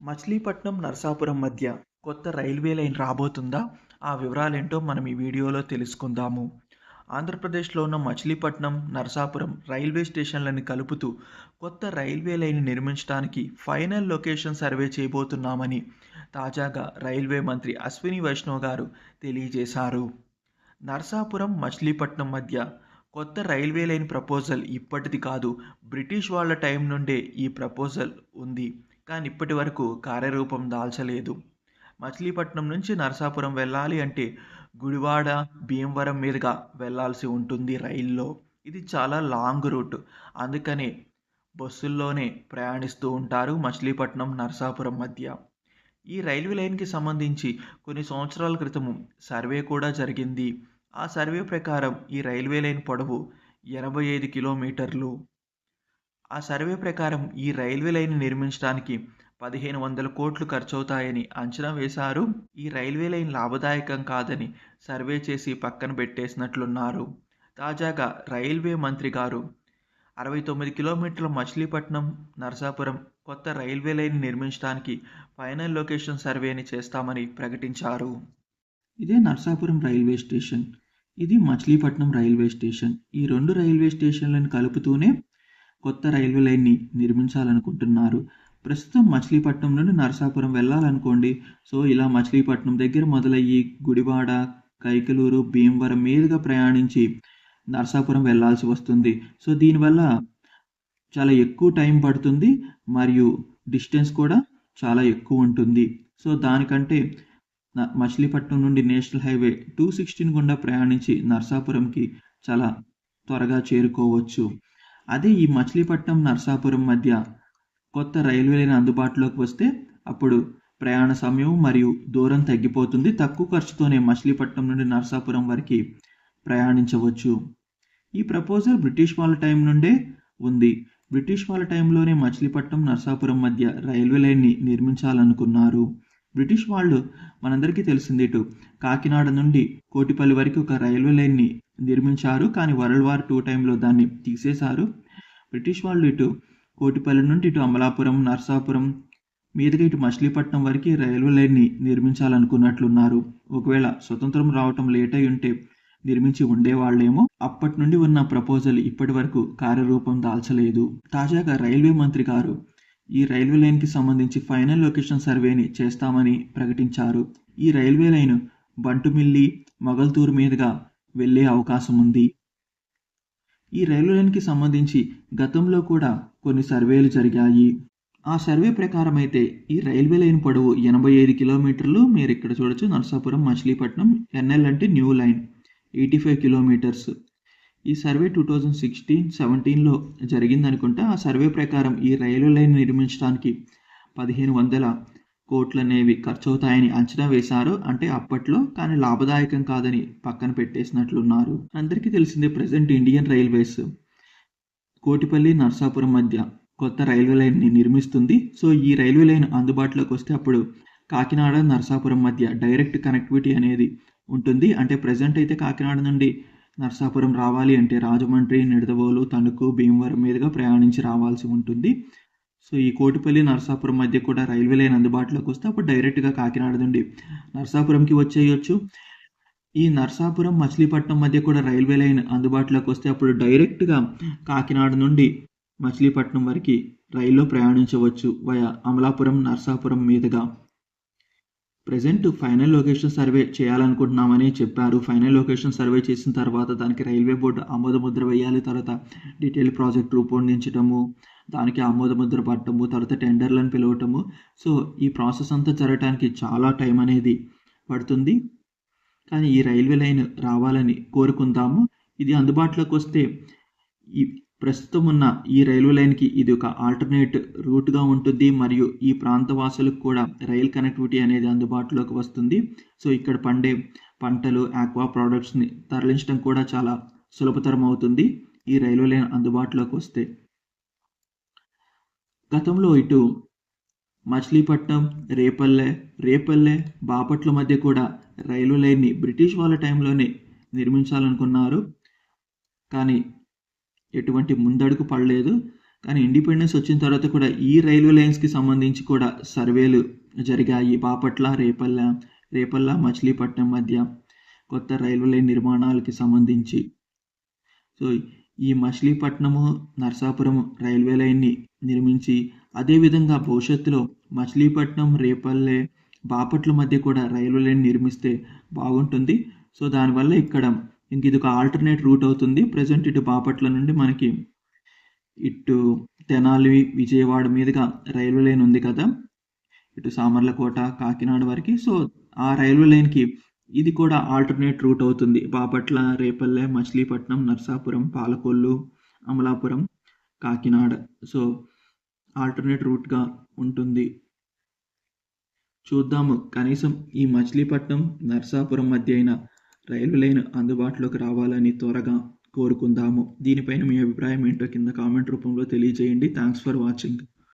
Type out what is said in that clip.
మచిలీపట్నం, నరసాపురం మధ్య కొత్త railway line రాబోతుందా? ఆ వివరాలేంటో మనం ఈ వీడియోలో తెలుసుకుందాము. ఆంధ్రప్రదేశ్‌లో ఉన్న మచిలీపట్నం, నరసాపురం రైల్వే స్టేషన్‌లని కలుపుతూ కొత్త రైల్వే లైన్ నిర్మించడానికి ఫైనల్ లొకేషన్ సర్వే చేయబోతున్నామని తాజాగా రైల్వే మంత్రి అశ్విని వైష్ణవ్ గారు తెలియజేశారు. నరసాపురం, మచిలీపట్నం మధ్య కొత్త రైల్వే లైన్ ప్రపోజల్ ఇప్పటిది కాదు. బ్రిటిష్ వాళ్ళ టైం నుండే ఈ ప్రపోజల్ ఉంది. కానీ ఇప్పటి వరకు కార్యరూపం దాల్చలేదు. మచిలీపట్నం నుంచి నరసాపురం వెళ్ళాలి అంటే గుడివాడ, భీమవరం మీదుగా వెళ్ళాల్సి ఉంటుంది రైల్లో. ఇది చాలా లాంగ్ రూట్. అందుకనే బస్సుల్లోనే ప్రయాణిస్తూ ఉంటారు మచిలీపట్నం, నరసాపురం మధ్య. ఈ రైల్వే లైన్‌కి సంబంధించి కొన్ని సంవత్సరాల క్రితం సర్వే కూడా జరిగింది. ఆ సర్వే ప్రకారం ఈ రైల్వే లైన్ పొడవు 85 కిలోమీటర్లు. ఆ సర్వే ప్రకారం ఈ రైల్వే లైన్ నిర్మించడానికి 1500 కోట్లు ఖర్చవుతాయని అంచనా వేశారు. ఈ రైల్వే లైన్ లాభదాయకం కాదని సర్వే చేసి పక్కన పెట్టేసినట్లున్నారు. తాజాగా రైల్వే మంత్రి గారు 69 కిలోమీటర్ల మచిలీపట్నం, నరసాపురం కొత్త రైల్వే లైన్ నిర్మించడానికి ఫైనల్ లొకేషన్ సర్వేని చేస్తామని ప్రకటించారు. ఇదే నరసాపురం రైల్వే స్టేషన్. ఇది మచిలీపట్నం రైల్వే స్టేషన్. ఈ 2 రైల్వే స్టేషన్లను కలుపుతూనే కొత్త రైల్వే లైన్ని నిర్మించాలనుకుంటున్నారు. ప్రస్తుతం మచిలీపట్నం నుండి నరసాపురం వెళ్ళాలనుకోండి. సో ఇలా మచిలీపట్నం దగ్గర మొదలయ్యి గుడివాడ, కైకలూరు, భీమవరం మీదుగా ప్రయాణించి నరసాపురం వెళ్ళాల్సి వస్తుంది. సో దీనివల్ల చాలా ఎక్కువ టైం పడుతుంది మరియు డిస్టెన్స్ కూడా చాలా ఎక్కువ ఉంటుంది. సో దానికంటే మచిలీపట్నం నుండి నేషనల్ హైవే 216 గుండా ప్రయాణించి నరసాపురంకి చాలా త్వరగా చేరుకోవచ్చు. అదే ఈ మచిలీపట్నం, నరసాపురం మధ్య కొత్త రైల్వే లైన్ అందుబాటులోకి వస్తే అప్పుడు ప్రయాణ సమయం మరియు దూరం తగ్గిపోతుంది. తక్కువ ఖర్చుతోనే మచిలీపట్నం నుండి నరసాపురం వరకు ప్రయాణించవచ్చు. ఈ ప్రపోజల్ బ్రిటిష్ వాళ్ళ టైం నుండే ఉంది. బ్రిటిష్ వాళ్ళ టైంలోనే మచిలీపట్నం, నరసాపురం మధ్య రైల్వే లైన్ని నిర్మించాలనుకున్నారు. బ్రిటిష్ వాళ్ళు మనందరికీ తెలిసింది ఇటు కాకినాడ నుండి కోటిపల్లి వరకు ఒక రైల్వే లైన్ని నిర్మించారు. కానీ వరల్డ్ వార్ 2 టైంలో దాన్ని తీసేశారు. బ్రిటిష్ వాళ్ళు ఇటు కోటిపల్లి నుండి ఇటు అమలాపురం, నరసాపురం మీదుగా ఇటు మచిలీపట్నం వరకు రైల్వే లైన్ని నిర్మించాలనుకున్నట్లున్నారు. ఒకవేళ స్వతంత్రం రావటం లేట్ అయి ఉంటే నిర్మించి ఉండేవాళ్ళేమో. అప్పటి నుండి ఉన్న ప్రపోజల్ ఇప్పటి వరకు కార్యరూపం దాల్చలేదు. తాజాగా రైల్వే మంత్రి గారు ఈ రైల్వే లైన్‌కి సంబంధించి ఫైనల్ లొకేషన్ సర్వేని చేస్తామని ప్రకటించారు. ఈ రైల్వే లైన్ బంటుమిల్లి, మొగల్తూరు మీదుగా వెళ్ళే అవకాశం ఉంది. ఈ రైల్వే లైన్‌కి సంబంధించి గతంలో కూడా కొన్ని సర్వేలు జరిగాయి. ఆ సర్వే ప్రకారం అయితే ఈ రైల్వే లైన్ పొడవు 85 కిలోమీటర్లు. మీరు ఇక్కడ చూడొచ్చు నరసాపురం, మచిలీపట్నం. ఎన్ఎల్ అంటే న్యూ లైన్ 85 కిలోమీటర్స్. ఈ సర్వే 2016-17లో జరిగిందనుకుంటా. ఆ సర్వే ప్రకారం ఈ రైల్వే లైన్ నిర్మించడానికి 1500 కోట్లనేవి ఖర్చవుతాయని అంచనా వేశారు. అంటే అప్పట్లో. కానీ లాభదాయకం కాదని పక్కన పెట్టేసినట్లున్నారు. అందరికీ తెలిసిందే present Indian railways Kotipalli, Narasapuram మధ్య కొత్త రైల్వే లైన్ని నిర్మిస్తుంది. సో ఈ రైల్వే లైన్ అందుబాటులోకి వస్తే అప్పుడు కాకినాడ, నరసాపురం మధ్య డైరెక్ట్ కనెక్టివిటీ అనేది ఉంటుంది. అంటే ప్రెజెంట్ అయితే కాకినాడ నుండి నరసాపురం రావాలి అంటే రాజమండ్రి, నిడదవోలు, తణుకు, భీమవరం మీదుగా ప్రయాణించి రావాల్సి ఉంటుంది. సో ఈ కోటిపల్లి, నరసాపురం మధ్య కూడా రైల్వే లైన్ అందుబాటులోకి వస్తే అప్పుడు డైరెక్ట్గా కాకినాడ నుండి నరసాపురంకి వచ్చేయచ్చు. ఈ నరసాపురం, మచిలీపట్నం మధ్య కూడా రైల్వే లైన్ అందుబాటులోకి వస్తే అప్పుడు డైరెక్ట్గా కాకినాడ నుండి మచిలీపట్నం వరకు రైల్లో ప్రయాణించవచ్చు వయా అమలాపురం, నరసాపురం మీదుగా. ప్రెజెంట్ ఫైనల్ లొకేషన్ సర్వే చేయాలనుకుంటున్నామని చెప్పారు. ఫైనల్ లొకేషన్ సర్వే చేసిన తర్వాత దానికి రైల్వే బోర్డు ఆమోదముద్ర వేయాలి. తర్వాత డీటెయిల్ ప్రాజెక్ట్ రూపొందించడము, దానికి ఆమోదముద్ర పట్టడము, తర్వాత టెండర్లను పిలవటము. సో ఈ ప్రాసెస్ అంతా జరగడానికి చాలా టైం అనేది పడుతుంది. కానీ ఈ రైల్వే లైన్ రావాలని కోరుకుందాము. ఇది అందుబాటులోకి వస్తే ఈ ప్రస్తుతం ఉన్న ఈ రైల్వే లైన్కి ఇది ఒక ఆల్టర్నేట్ రూట్గా ఉంటుంది. మరియు ఈ ప్రాంత వాసులకు కూడా రైల్ కనెక్టివిటీ అనేది అందుబాటులోకి వస్తుంది. సో ఇక్కడ పండే పంటలు, ఆక్వా ప్రోడక్ట్స్ని తరలించడం కూడా చాలా సులభతరం అవుతుంది ఈ రైల్వే లైన్ అందుబాటులోకి వస్తే. గతంలో ఇటు మచిలీపట్నం, రేపల్లె, బాపట్ల మధ్య కూడా రైల్వే లైన్ని బ్రిటిష్ వాళ్ళ టైంలోనే నిర్మించాలనుకున్నారు. కానీ ఎటువంటి ముందడుగు పడలేదు. కానీ ఇండిపెండెన్స్ వచ్చిన తర్వాత కూడా ఈ రైల్వే లైన్స్కి సంబంధించి కూడా సర్వేలు జరిగాయి. బాపట్ల, రేపల్ల మచిలీపట్నం మధ్య కొత్త రైల్వే లైన్ నిర్మాణాలకి సంబంధించి. సో ఈ మచిలీపట్నము నరసాపురం రైల్వే లైన్ని నిర్మించి అదేవిధంగా భవిష్యత్తులో మచిలీపట్నం, రేపల్లె, బాపట్ల మధ్య కూడా రైల్వే లైన్ నిర్మిస్తే బాగుంటుంది. సో దానివల్ల ఇక్కడ ఇంక ఇది ఒక ఆల్టర్నేట్ రూట్ అవుతుంది. ప్రజెంట్ ఇటు బాపట్ల నుండి మనకి ఇటు తెనాలి, విజయవాడ మీదుగా రైల్వే లైన్ ఉంది కదా, ఇటు సామర్లకోట, కాకినాడ వరకు. సో ఆ రైల్వే లైన్కి ఇది కూడా ఆల్టర్నేట్ రూట్ అవుతుంది. బాపట్ల, రేపల్లె, మచిలీపట్నం, నరసాపురం, పాలకొల్లు, అమలాపురం, కాకినాడ. సో ఆల్టర్నేట్ రూట్గా ఉంటుంది. చూద్దాము, కనీసం ఈ మచిలీపట్నం, నరసాపురం మధ్య అయిన రైల్వే లైన్ అందుబాటులోకి రావాలని త్వరగా కోరుకుందాము. దీనిపైన మీ అభిప్రాయం ఏంటో కింద కామెంట్ రూపంలో తెలియజేయండి. Thanks for watching.